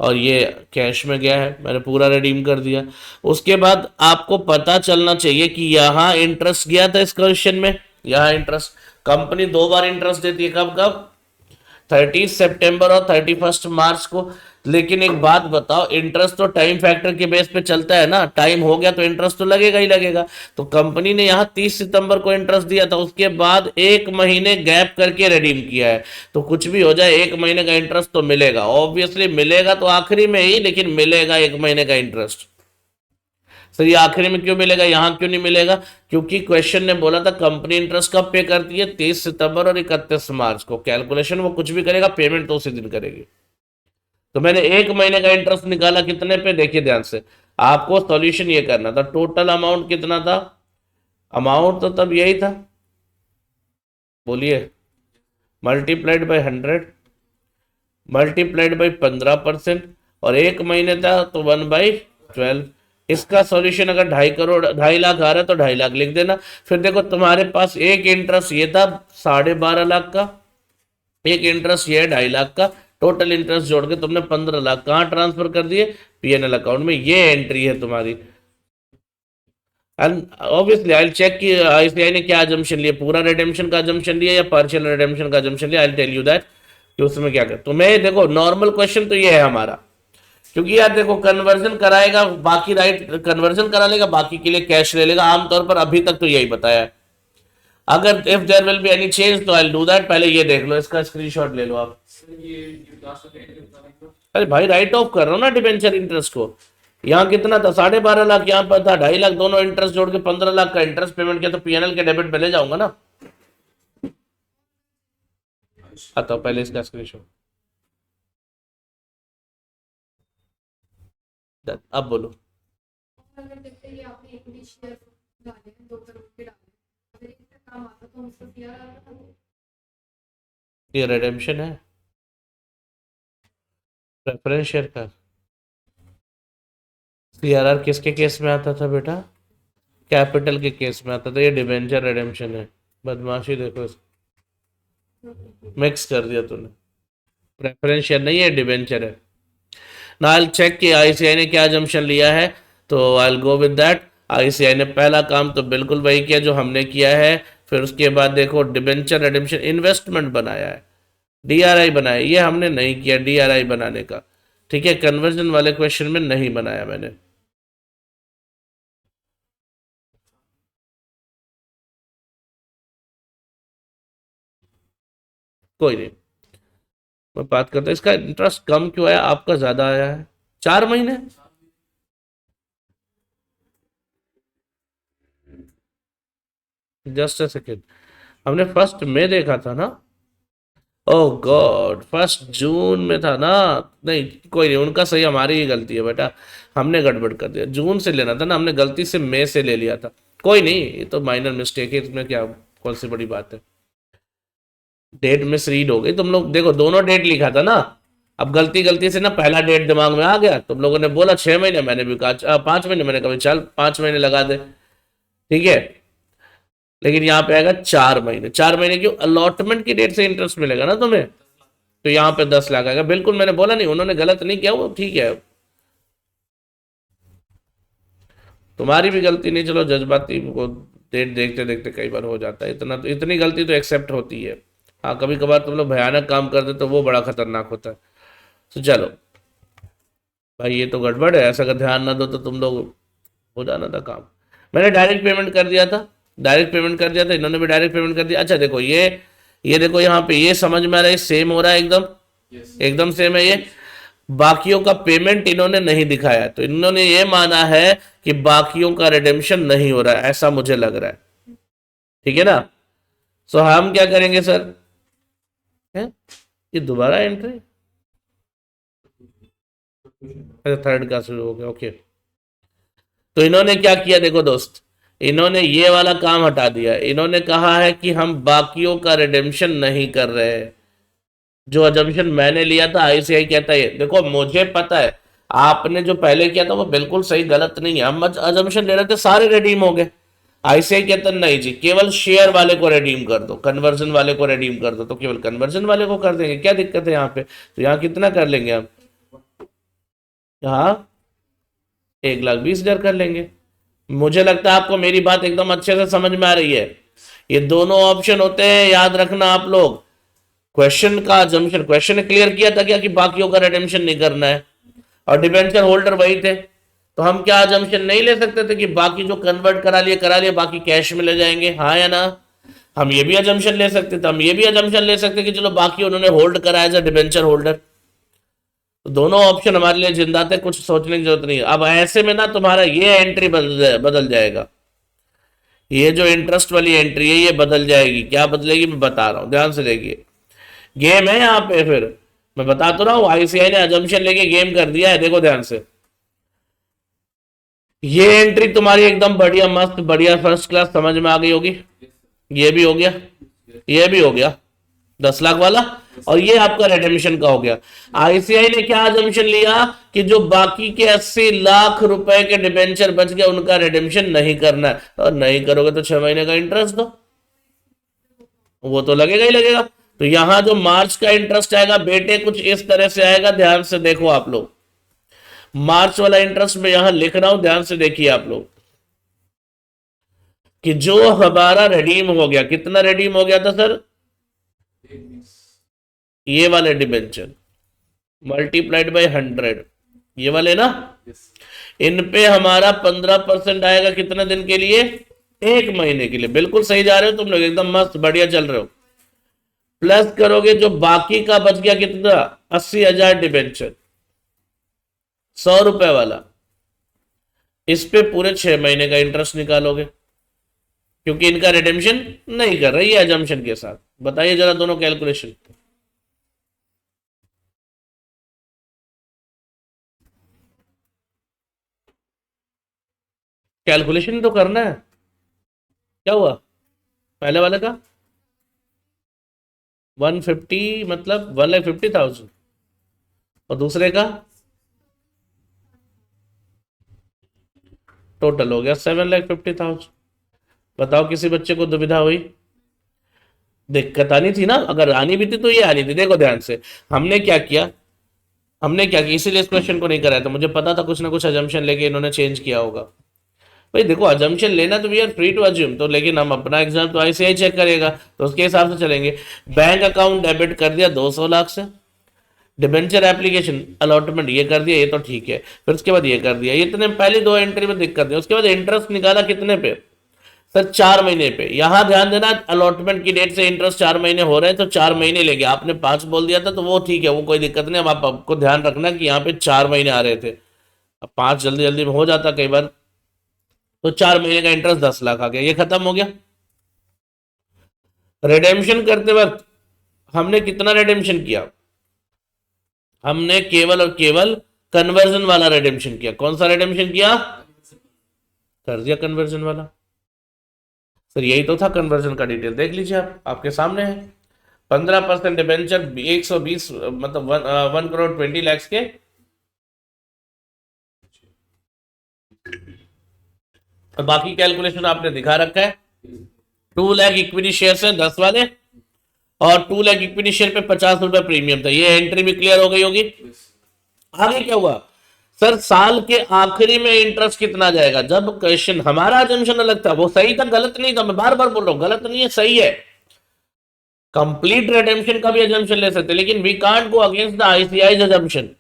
और ये कैश में गया है, मैंने पूरा रिडीम कर दिया। उसके बाद आपको पता चलना चाहिए कि यहाँ इंटरेस्ट गया था इस क्वेश्चन में, यहाँ इंटरेस्ट, कंपनी 2 बार इंटरेस्ट देती है, कब कब? 30 सितंबर और 31 मार्च को। लेकिन एक बात बताओ, इंटरेस्ट तो टाइम फैक्टर के बेस पे चलता है ना, टाइम हो गया तो इंटरेस्ट तो लगेगा ही लगेगा। तो कंपनी ने यहाँ 30 सितंबर को इंटरेस्ट दिया था, उसके बाद 1 महीने गैप करके रिडीम किया है, तो कुछ भी हो जाए 1 महीने का इंटरेस्ट तो मिलेगा, ऑब्वियसली मिलेगा, तो आखिरी में ही, लेकिन मिलेगा 1 महीने का इंटरेस्ट। सर ये आखिरी में क्यों मिलेगा, यहाँ क्यों नहीं मिलेगा? क्योंकि क्वेश्चन ने बोला था कंपनी इंटरेस्ट कब पे करती है? 30 सितंबर और 31 मार्च को। कैलकुलेशन वो कुछ भी करेगा, पेमेंट तो उसी दिन करेगी। तो मैंने 1 महीने का इंटरेस्ट निकाला, कितने पे? देखिए ध्यान से, आपको सॉल्यूशन ये करना था, टोटल अमाउंट कितना था? अमाउंट तो तब यही था, बोलिए, मल्टीप्लाइड बाई 100 मल्टीप्लाइड बाई 15%, और 1 महीने था तो 1/12। इसका सॉल्यूशन अगर 2.5 करोड़ 2.5 लाख आ रहा है तो 2.5 लाख लिख देना। फिर देखो तुम्हारे पास एक इंटरेस्ट ये था 12.5 लाख का, एक इंटरेस्ट ये है 2.5 लाख का, टोटल इंटरेस्ट जोड़ के तुमने 15 लाख कहाँ ट्रांसफर कर दिए? पीएनएल अकाउंट में। ये एंट्री है तुम्हारी। एंड ऑब्वियसली आई चेक कि आईसीआई ने क्या अजम्पशन लिया, पूरा रिडेम्पशन का अजम्पशन लिया या पार्शियल रिडेम्पशन का अजम्पशन लिया, आई टेल यू दैट कि उसमें क्या कर। तो मैं देखो नॉर्मल क्वेश्चन तो ये है हमारा, क्योंकि यार देखो कन्वर्जन कराएगा बाकी, राइट, कन्वर्जन करा लेगा, बाकी के लिए कैश ले लेगा, आमतौर पर अभी तक तो यही बताया है। अगर if there will be any change तो आई डू दैट। पहले ये देख लो, इसका स्क्रीनशॉट ले लो आप। अरे भाई राइट ऑफ कर रहा हूँ ना डिबेंचर इंटरेस्ट को। यहाँ कितना था? 12.5 लाख, यहाँ पर था 2.5 लाख, दोनों इंटरेस्ट जोड़ के 15 लाख का इंटरेस्ट पेमेंट किया, तो पीएनएल के डेबिट में ले जाऊंगा ना। आता हूँ, पहले इसका स्क्रीनशॉट। अब बोलो। अगर देखते हैं ये आपने इक्विटी शेयर डाले हैं 2 करोड़ के डाले, अगर इसका काम आता तो उसको दिया जाता था। ये रिडेम्पशन है प्रेफरेंस शेयर का। सीआरआर किसके केस में आता था बेटा? कैपिटल के केस में आता था। ये डिबेंचर रिडेम्पशन है। बदमाशी देखो, मिक्स कर दिया तूने। प्रेफरेंस शेयर नहीं है, डिबेंचर है। ना आई चेक कि आईसीआई ने क्या जम्पशन लिया है, तो आई गो विद दैट। आईसीआई ने पहला काम तो बिल्कुल वही किया जो हमने किया है। फिर उसके बाद देखो डिबेंचर रिडेम्पशन इन्वेस्टमेंट बनाया है, डीआरआई बनाया, ये हमने नहीं किया डीआरआई बनाने का। ठीक है, कन्वर्जन वाले क्वेश्चन में नहीं बनाया मैंने। कोई नहीं, मैं बात करता हूँ इसका इंटरेस्ट कम क्यों आया, आपका ज्यादा आया है। 4 महीने, जस्ट अ सेकेंड, हमने फर्स्ट में देखा था ना। ओह गॉड, 1 जून में था ना। नहीं कोई नहीं, उनका सही, हमारी ही गलती है बेटा, हमने गड़बड़ कर दिया। जून से लेना था ना, हमने गलती से मई से ले लिया था। कोई नहीं, ये तो माइनर मिस्टेक है, इसमें क्या कौन सी बड़ी बात है। डेट मिस रीड हो गई, तुम लोग देखो दोनों डेट लिखा था ना। अब गलती गलती से ना पहला डेट दिमाग में आ गया, तुम लोगों ने बोला 6 महीने, मैंने भी कहा 5 महीने, मैंने कहा चल 5 महीने लगा दे। ठीक है, लेकिन यहाँ पे आएगा 4 महीने। 4 महीने क्यों? अलॉटमेंट की डेट से इंटरेस्ट मिलेगा ना तुम्हें, तो यहाँ पे 10 लाख आएगा। बिल्कुल मैंने बोला नहीं, उन्होंने गलत नहीं किया, वो ठीक है, तुम्हारी भी गलती नहीं। चलो जज्बाती को डेट देखते देखते कई बार हो जाता है, इतना तो, इतनी गलती तो एक्सेप्ट होती है। हाँ कभी कभार तुम लोग भयानक काम कर दे तो वो बड़ा खतरनाक होता है। तो चलो भाई, ये तो गड़बड़ है, ऐसा अगर ध्यान ना दो तो तुम लोग हो जाना था काम। मैंने डायरेक्ट पेमेंट कर दिया था, डायरेक्ट पेमेंट कर दिया था, इन्होंने भी डायरेक्ट पेमेंट कर दिया। अच्छा देखो ये देखो यहाँ पे ये समझ में आ रहा है, सेम हो रहा है एकदम, एकदम सेम है ये। बाकियों का पेमेंट इन्होंने नहीं दिखाया, तो इन्होंने ये माना है कि बाकियों का रिडेम्पशन नहीं हो रहा है, ऐसा मुझे लग रहा है। ठीक है ना? सो हम क्या करेंगे सर, है? ये दोबारा एंट्री, अच्छा थर्ड का शुरू हो गया, ओके। तो इन्होंने क्या किया देखो दोस्त, इन्होंने ये वाला काम हटा दिया। इन्होंने कहा है कि हम बाकियों का रिडेम्पशन नहीं कर रहे हैं। जो अजम्पशन मैंने लिया था, आईसीआई कहता है, देखो मुझे पता है आपने जो पहले किया था वो बिल्कुल सही, गलत नहीं है। हम अजम्पशन ले रहे थे सारे रिडीम हो गए, आईसीआई कहता नहीं जी, केवल शेयर वाले को रिडीम कर दो, कन्वर्जन वाले को रिडीम कर दो। तो केवल कन्वर्जन वाले को कर देंगे, क्या दिक्कत है यहाँ पे? तो यहाँ कितना कर लेंगे हम? यहाँ 1,20,000 कर लेंगे। मुझे लगता है आपको मेरी बात एकदम अच्छे से समझ में आ रही है। ये दोनों ऑप्शन होते हैं, याद रखना आप लोग। क्वेश्चन का अजम्पशन, क्वेश्चन ने क्लियर किया था क्या कि बाकियों का रिडेम्पशन नहीं करना है, और डिबेंचर होल्डर वही थे, तो हम क्या अजम्पशन नहीं ले सकते थे कि बाकी जो कन्वर्ट करा लिया बाकी कैश में ले जाएंगे, हाँ या ना? हम ये भी अजम्पशन ले सकते थे, हम ये भी अजम्पशन ले सकते कि चलो बाकी उन्होंने होल्ड करा एज अ डिबेंचर होल्डर। तो दोनों ऑप्शन हमारे लिए जिंदा थे, कुछ सोचने की जरूरत नहीं है। अब ऐसे में ना तुम्हारा ये एंट्री बदल जाएगा, ये जो इंटरेस्ट वाली एंट्री है ये बदल जाएगी। क्या बदलेगी मैं बता रहा हूं, ध्यान से देखिए। गेम है यहाँ पे, फिर मैं बता तो रहा हूँ, आईसीआई ने अजम्पशन लेके गेम कर दिया है, देखो ध्यान से। ये एंट्री तुम्हारी एकदम बढ़िया, मस्त बढ़िया, फर्स्ट क्लास समझ में आ गई होगी। ये भी हो गया, ये भी हो गया 10 लाख वाला, और ये आपका रिडेम्पशन का हो गया। आईसीआई ने क्या अजम्पशन लिया कि जो बाकी के 80 लाख रुपए के डिबेंचर बच गए उनका रिडेम्पशन नहीं करना है, और नहीं करोगे तो 6 महीने का इंटरेस्ट दो, वो तो लगेगा ही लगेगा। तो यहां जो मार्च का इंटरेस्ट आएगा बेटे कुछ इस तरह से आएगा, ध्यान से देखो आप लोग। मार्च वाला इंटरेस्ट में यहां लिख रहा हूं, ध्यान से देखिए आप लोग, कि जो हमारा रिडीम हो गया, कितना रिडीम हो गया था सर? ये वाले डिबेंचर मल्टीप्लाइड बाय 100, ये वाले ना, इन पे हमारा 15% आएगा। कितने दिन के लिए? 1 महीने के लिए। बिल्कुल सही जा रहे हो तुम लोग, एकदम मस्त बढ़िया चल रहे हो। प्लस करोगे जो बाकी का बच गया, कितना? 80,000 डिबेंचर, 100 रुपए वाला, इस पे पूरे 6 महीने का इंटरेस्ट निकालोगे, क्योंकि इनका रिडेम्पशन नहीं कर रही है अजम्पशन के साथ। बताइए जरा दोनों कैलकुलेशन। कैलकुलेशन तो करना है। क्या हुआ पहले वाले का? 150 मतलब 1,50,000 और दूसरे का टोटल हो गया 7,50,000। बताओ किसी बच्चे को दुविधा हुई? दिक्कत आनी थी ना, अगर आनी भी थी तो ये आनी थी। देखो ध्यान से, हमने क्या किया इसीलिए इस क्वेश्चन को नहीं कराया था, मुझे पता था कुछ ना कुछ अजम्पशन लेके इन्होंने चेंज किया होगा। भाई देखो अजम्पशन लेना तो we are free to assume, तो लेकिन हम अपना एग्जाम तो आईसीआई चेक करेगा तो उसके हिसाब से चलेंगे। बैंक अकाउंट डेबिट कर दिया 200 लाख से, डिबेंचर एप्लीकेशन अलॉटमेंट ये कर दिया, ये तो ठीक है। फिर उसके बाद ये कर दिया, ये इतने पहले 2 एंट्री में दिक्कत है। उसके बाद इंटरेस्ट निकाला कितने पे सर? 4 महीने पे। यहां ध्यान देना अलॉटमेंट की डेट से इंटरेस्ट 4 महीने हो रहे हैं तो 4 महीने लेंगे। आपने 5 बोल दिया था तो वो ठीक है, वो कोई दिक्कत नहीं। अब आपको ध्यान रखना कि यहाँ पे 4 महीने आ रहे थे, अब 5 जल्दी जल्दी में हो जाता कई बार, तो 4 महीने का इंटरेस्ट 10 लाख आ गया, ये खत्म हो गया। रिडेम्पशन करते वक्त हमने कितना रिडेम्पशन किया? हमने केवल और केवल कन्वर्जन वाला रिडेम्पशन किया। कौन सा रिडेम्पशन किया? कर दिया कन्वर्जन वाला। सर यही तो था कन्वर्जन का डिटेल, देख लीजिए आप, आपके सामने है। 15% डिबेंचर 120 मतलब 1,20,00,000 के, और बाकी कैलकुलेशन आपने दिखा रखा है। 2 लाख इक्विटी शेयर है 10 वाले, और 2 लाख इक्विटी शेयर पे 50 रुपए प्रीमियम था। ये एंट्री भी क्लियर हो गई होगी। आगे क्या हुआ सर? साल के आखिरी में इंटरेस्ट कितना जाएगा? जब क्वेश्चन हमारा अजम्पशन अलग था, वो सही था गलत नहीं था, मैं बार बार बोल रहा हूं गलत नहीं है सही है। कंप्लीट रिडेम्पशन का भी अजम्पशन ले सकते, लेकिन we can't go against the ICI assumption.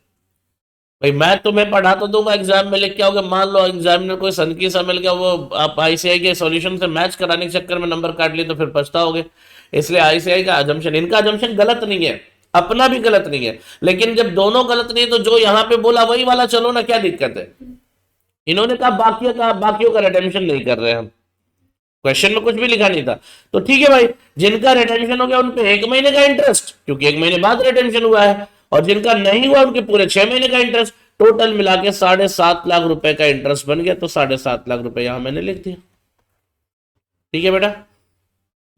भाई मैं तुम्हें पढ़ा तो दूंगा, एग्जाम में लिख के आओगे, मान लो एग्जामिनर कोई सनकी सा मिल गया, वो आप आईसीआई के सॉल्यूशन से मैच कराने के चक्कर में नंबर काट लिए तो फिर पछताओगे। इसलिए आईसीआई का अजम्पशन, इनका अजम्पशन गलत नहीं है, अपना भी गलत नहीं है, लेकिन जब दोनों गलत नहीं है तो जो यहाँ पे बोला वही वाला चलो ना, क्या दिक्कत है? इन्होंने कहा बाकियों का रिटेंशन नहीं कर रहे हम, क्वेश्चन में कुछ भी लिखा नहीं था। तो ठीक है भाई, जिनका रिटेंशन हो गया उन पे 1 महीने का इंटरेस्ट, क्योंकि 1 महीने बाद रिटेंशन हुआ है, और जिनका नहीं हुआ उनके पूरे 6 महीने का इंटरेस्ट। टोटल मिला के 7.5 लाख रुपए का इंटरेस्ट बन गया, तो 7.5 लाख रुपए यहां मैंने लिख दिया। ठीक है बेटा,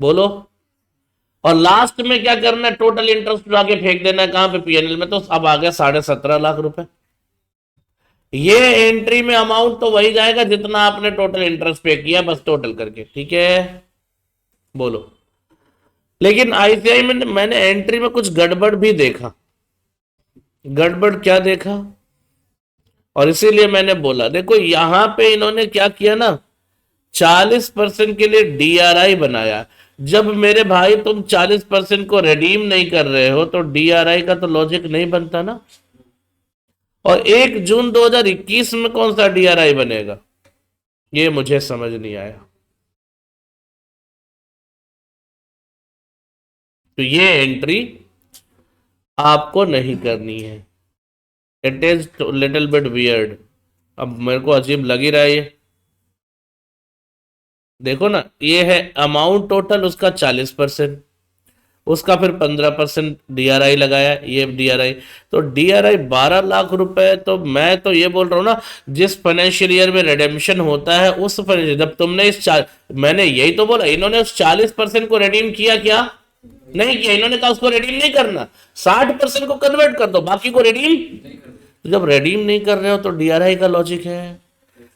बोलो। और लास्ट में क्या करना है? टोटल इंटरेस्ट उठा के फेंक देना है कहां पे? पीएनएल में। तो अब आ गया 17.5 लाख रुपए। ये एंट्री में अमाउंट तो वही जाएगा जितना आपने टोटल इंटरेस्ट पे किया, बस टोटल करके। ठीक है, बोलो। लेकिन आईसीआई में मैंने एंट्री में कुछ गड़बड़ भी देखा। गड़बड़ क्या देखा? और इसीलिए मैंने बोला, देखो यहां पे इन्होंने क्या किया ना, 40% के लिए डीआरआई बनाया। जब मेरे भाई तुम 40% को रिडीम नहीं कर रहे हो तो डीआरआई का तो लॉजिक नहीं बनता ना। और 1 जून 2021 में कौन सा डीआरआई बनेगा, ये मुझे समझ नहीं आया। तो ये एंट्री आपको नहीं करनी है, it is little bit weird. अब मेरे को अजीब लग ही रहा है ये। देखो ना, ये है अमाउंट टोटल उसका 40%, उसका फिर 15% डीआरआई लगाया, ये डीआरआई, तो डीआरआई 12 लाख रुपए। तो मैं तो ये बोल रहा हूँ ना, जिस फाइनेंशियल ईयर में रिडेम्पशन होता है उस फाइनेंशियल, जब तुमने मैंने यही तो बोला, इन्होंने उस 40% को रिडीम किया क्या? नहीं किया। इन्होंने कहा उसको रिडीम नहीं करना, 60% को कन्वर्ट कर दो, बाकी को रिडीम। तो जब रिडीम नहीं कर रहे हो तो डीआरआई का लॉजिक है।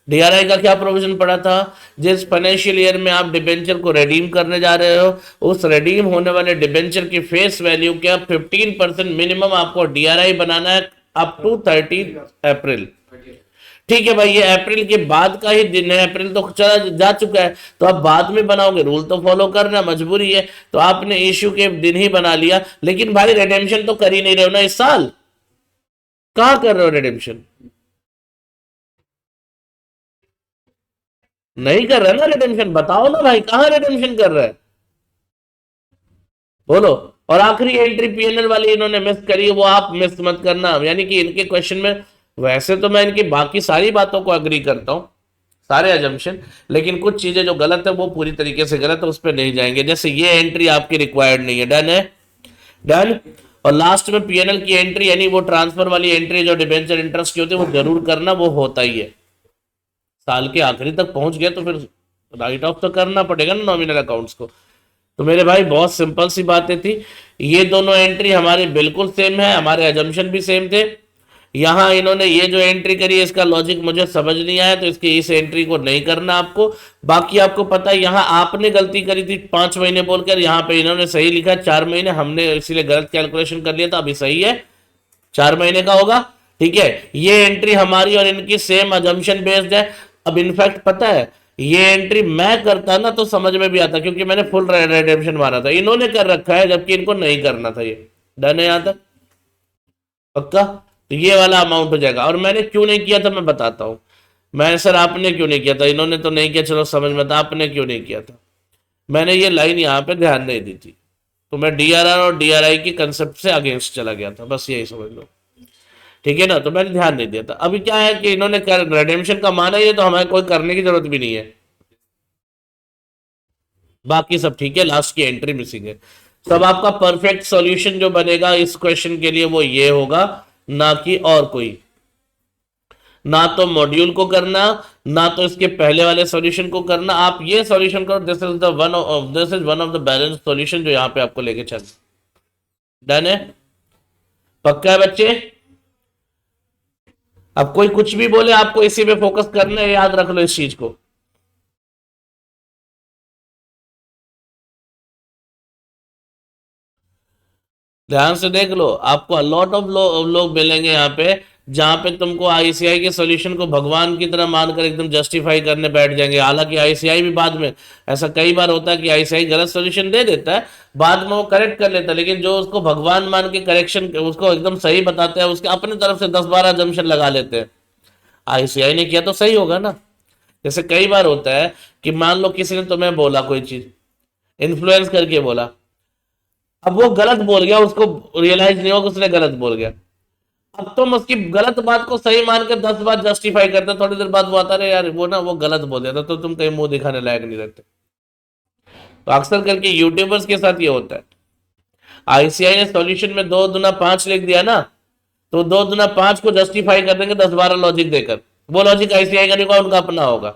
डीआरआई का क्या प्रोविजन पड़ा था? जिस फाइनेंशियल ईयर में आप डिबेंचर को रिडीम करने जा रहे हो, उस रिडीम होने वाले डिबेंचर की फेस वैल्यू क्या 15% मिनिमम आपको डीआरआई बनाना है अप टू 30 अप्रैल। ठीक है भाई, ये अप्रैल के बाद का ही दिन है, अप्रैल तो चला जा चुका है, तो आप बाद में बनाओगे, रूल तो फॉलो करना मजबूरी है। तो आपने इश्यू के दिन ही बना लिया, लेकिन भाई रिडेम्पशन तो कर ही नहीं रहे हो ना इस साल, कहां कर रहे हो रिडेम्पशन? नहीं कर रहा ना रिडेम्पशन, बताओ ना भाई, कहां रिडेम्पशन कर रहा है, बोलो। और आखिरी एंट्री पीएनएल वाली इन्होंने मिस करी, वो आप मिस मत करना। यानी कि इनके क्वेश्चन में, वैसे तो मैं इनकी बाकी सारी बातों को अग्री करता हूं, सारे अजम्पशन, लेकिन कुछ चीजें जो गलत है वो पूरी तरीके से गलत है, उस पर नहीं जाएंगे। जैसे ये एंट्री आपकी रिक्वायर्ड नहीं है, डन है, डन। और लास्ट में पीएनएल की एंट्री, यानी वो ट्रांसफर वाली एंट्री जो डिबेंचर इंटरेस्ट की होती है, वो जरूर करना, वो होता ही है। साल के आखिरी तक पहुंच गया तो फिर राइट ऑफ तो करना पड़ेगा ना नॉमिनल अकाउंट्स को। तो मेरे भाई बहुत सिंपल सी बातें थी। ये दोनों एंट्री हमारे बिल्कुल सेम है, हमारे अजम्पशन भी सेम थे। यहाँ इन्होंने ये जो एंट्री करी है इसका लॉजिक मुझे समझ नहीं आया, तो इसकी इस एंट्री को नहीं करना आपको। बाकी आपको पता है यहाँ आपने गलती करी थी 5 महीने बोलकर, यहाँ पे इन्होंने सही लिखा 4 महीने, हमने इसीलिए गलत कैलकुलेशन कर लिया था। अभी सही है 4 महीने का होगा, ठीक है। ये एंट्री हमारी और इनकी सेम अजम्पशन बेस्ड है। अब इनफैक्ट पता है ये एंट्री मैं करता ना तो समझ में भी आता, क्योंकि मैंने फुल रिडेम्पशन मारा था, इन्होंने कर रखा है जबकि इनको नहीं करना था। ये डन है यहां तक, पक्का। तो ये वाला अमाउंट हो जाएगा। और मैंने क्यों नहीं किया था मैं बताता हूं। मैं सर आपने क्यों नहीं किया था, इन्होंने तो नहीं किया, चलो समझ में था, आपने क्यों नहीं किया था। मैंने ये लाइन यहाँ पे ध्यान नहीं दी थी, तो मैं डीआरआर और डीआरआई की कंसेप्ट से अगेंस्ट चला गया था, बस यही समझ लो, ठीक है ना। तो मैंने ध्यान नहीं दिया था। अभी क्या है कि इन्होंने रिडेम्पशन का माना ही है, तो हमें कोई करने की जरूरत भी नहीं है। बाकी सब ठीक है, लास्ट की एंट्री मिसिंग है। सब आपका परफेक्ट सॉल्यूशन जो बनेगा इस क्वेश्चन के लिए वो ये होगा, ना कि और कोई। ना तो मॉड्यूल को करना, ना तो इसके पहले वाले सॉल्यूशन को करना। आप ये सॉल्यूशन करो, this is one of the balance solution जो यहाँ पे आपको लेके चल। डन है, पक्का है बच्चे। अब कोई कुछ भी बोले आपको इसी पे फोकस करना है, याद रख लो इस चीज को। ध्यान से देख लो, आपको लॉट ऑफ लोग मिलेंगे यहाँ पे जहां पे तुमको आईसीआई के सॉल्यूशन को भगवान की तरह मानकर एकदम जस्टिफाई करने बैठ जाएंगे। हालांकि आईसीआई भी बाद में, ऐसा कई बार होता है कि आईसीआई गलत सॉल्यूशन दे देता है, बाद में वो करेक्ट कर लेता है, लेकिन जो उसको भगवान मान के करेक्शन उसको एकदम सही बताते हैं, उसके अपनी तरफ से 10-12 जम्पशन लगा लेते हैं। आईसीआई ने किया तो सही होगा ना। जैसे कई बार होता है कि मान लो किसी ने तुम्हें बोला कोई चीज, इन्फ्लुएंस करके बोला, अब वो गलत बोल गया, उसको रियलाइज नहीं होगा उसने गलत बोल गया। अब तुम उसकी गलत बात को सही मानकर 10 बार जस्टिफाई करते, थोड़ी देर बाद वो आता है यार वो ना वो गलत बोल दिया था, तो तुम कहीं मुंह दिखाने लायक नहीं रहते। तो अक्सर करके यूट्यूबर्स के साथ ये होता है। आईसीआई ने सॉल्यूशन में 2 दूना 5 लिख दिया ना, तो 2 दूना 5 को जस्टिफाई कर देंगे 10-12 लॉजिक देकर। वो लॉजिक आईसीआई का नहीं होगा, उनका अपना होगा,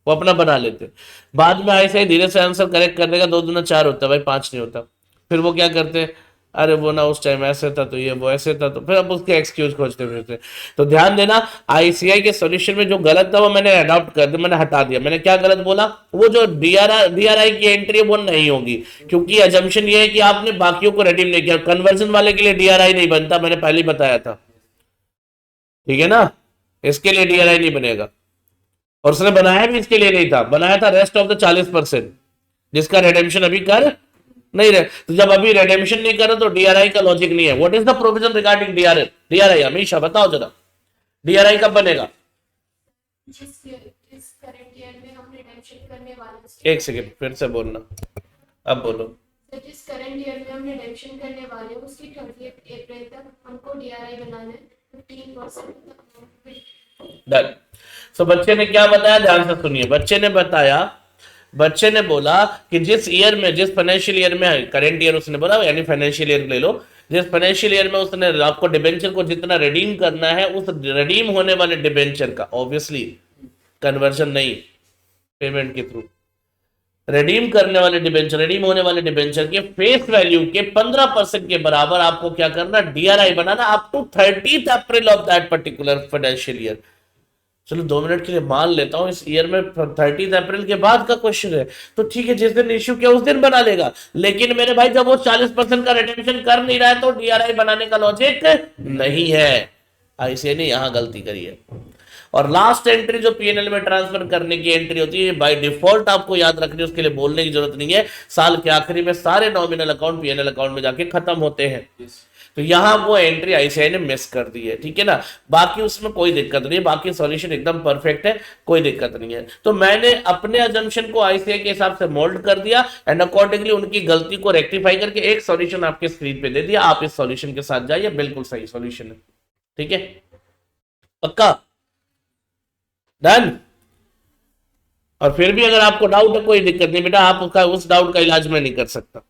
वो अपना बना लेते। बाद में आईसीआई धीरे से आंसर करेक्ट कर देगा, 2 दूना 4 होता है भाई, 5 नहीं होता। फिर वो क्या करते, अरे वो ना उस टाइम ऐसे था तो ये वो ऐसे था, तो फिर अब उसके एक्सक्यूज खोजते फिरते। तो ध्यान देना, आईसीआई के सॉल्यूशन में जो गलत था वो मैंने अडॉप्ट कर दिया, मैंने हटा दिया। मैंने क्या गलत बोला, वो जो डीआरआई की एंट्री है वो नहीं होगी, क्योंकि अजम्पशन ये है कि आपने बाकियों को रिडीम नहीं किया। कन्वर्जन वाले के लिए डीआरआई नहीं बनता, मैंने पहले ही बताया था, ठीक है ना। इसके लिए डीआरआई नहीं बनेगा, और उसने बनाया भी इसके लिए नहीं था, बनाया था रेस्ट ऑफ द 40%, जिसका रिडेम्पशन अभी कर नहीं रहे। तो जब अभी रिडेम्पशन नहीं करे तो डीआरआई का लॉजिक नहीं है। What is the provision regarding DRI हमेशा बताओ जरा, डीआरआई कब बनेगा। जिस करंट ईयर में हम रिडेम्पशन करने वाले हैं, एक सेकेंड फिर से बोलना, अब बोलो। तो जिस करंट ईयर में हम रिडेम्पशन करने वाले हैं उसकी 30 अप्रैल तक हमको डीआरआई बनाना है 15%। डन। सो बच्चे ने क्या बताया, ध्यान से सुनिए। बच्चे ने बोला कि जिस ईयर में, जिस फाइनेंशियल ईयर में, करंट ईयर उसने बोला यानी फाइनेंशियल ईयर ले लो, जिस फाइनेंशियल ईयर में उसने आपको डिबेंचर को जितना रिडीम करना है, उस रिडीम होने वाले डिबेंचर का, ऑब्वियसली कन्वर्जन नहीं, पेमेंट के थ्रू रिडीम करने वाले डिबेंचर, रिडीम होने वाले डिबेंचर के फेस वैल्यू के 15% के बराबर आपको क्या करना, डीआरआई बनाना up to 30 April of that particular financial year. चलो 2 मिनट के लिए मान लेता हूं इस ईयर में 30 अप्रैल के बाद का क्वेश्चन है, तो ठीक है, जिस दिन इश्यू किया उस दिन बना लेगा। लेकिन मेरे भाई जब वो 40% का रिटेंशन कर नहीं रहा है तो डीआरआई बनाने का लॉजिक नहीं है। आईसीआई ने यहां गलती करी है। और लास्ट एंट्री जो पीएनएल में ट्रांसफर करने की एंट्री होती है, बाय डिफॉल्ट आपको याद रखनी है, उसके लिए बोलने की जरूरत नहीं है। साल के आखिरी में सारे नॉमिनल अकाउंट पीएनएल अकाउंट में जाके खत्म होते हैं। तो यहां वो एंट्री आईसीआई ने मिस कर दी है, ठीक है ना। बाकी उसमें कोई दिक्कत नहीं है, बाकी सॉल्यूशन एकदम परफेक्ट है, कोई दिक्कत नहीं है। तो मैंने अपने अजम्पशन को आईसीआई के हिसाब से मोल्ड कर दिया एंड अकॉर्डिंगली उनकी गलती को रेक्टिफाई करके एक सॉल्यूशन आपके स्क्रीन पे दे दिया। आप इस सॉल्यूशन के साथ जाइए, बिल्कुल सही सॉल्यूशन है, ठीक है, पक्का, डन। और फिर भी अगर आपको डाउट है कोई दिक्कत नहीं बेटा, आप उसका उस डाउट का इलाज मैं नहीं कर सकता,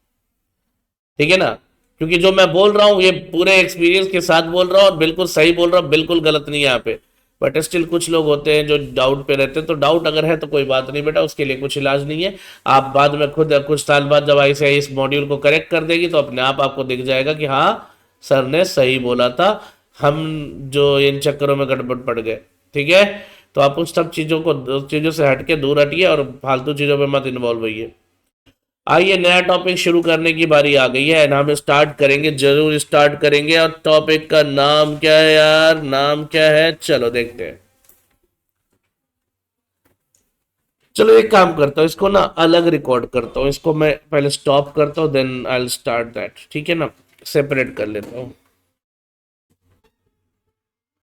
ठीक है ना। क्योंकि जो मैं बोल रहा हूं ये पूरे एक्सपीरियंस के साथ बोल रहा हूं और बिल्कुल सही बोल रहा हूं, बिल्कुल गलत नहीं है यहाँ पे। बट स्टिल कुछ लोग होते हैं जो डाउट पे रहते हैं, तो डाउट अगर है तो कोई बात नहीं बेटा, उसके लिए कुछ इलाज नहीं है। आप बाद में खुद कुछ साल बाद जब ICI इस मॉड्यूल को करेक्ट कर देगी तो अपने आप आपको दिख जाएगा कि हाँ सर ने सही बोला था, हम जो इन चक्करों में गड़बड़ पड़ गए। ठीक है, तो आप उस सब चीज़ों से हट के दूर हटिए और फालतू चीज़ों में मत इन्वॉल्व होइए। आइए नया टॉपिक शुरू करने की बारी आ गई है एंड हम स्टार्ट करेंगे, जरूर स्टार्ट करेंगे। और टॉपिक का नाम क्या है यार, नाम क्या है, चलो देखते हैं। चलो एक काम करता हूँ, इसको ना अलग रिकॉर्ड करता हूँ, इसको मैं पहले स्टॉप करता हूँ, then I will start that. ठीक है ना, सेपरेट कर लेता हूँ।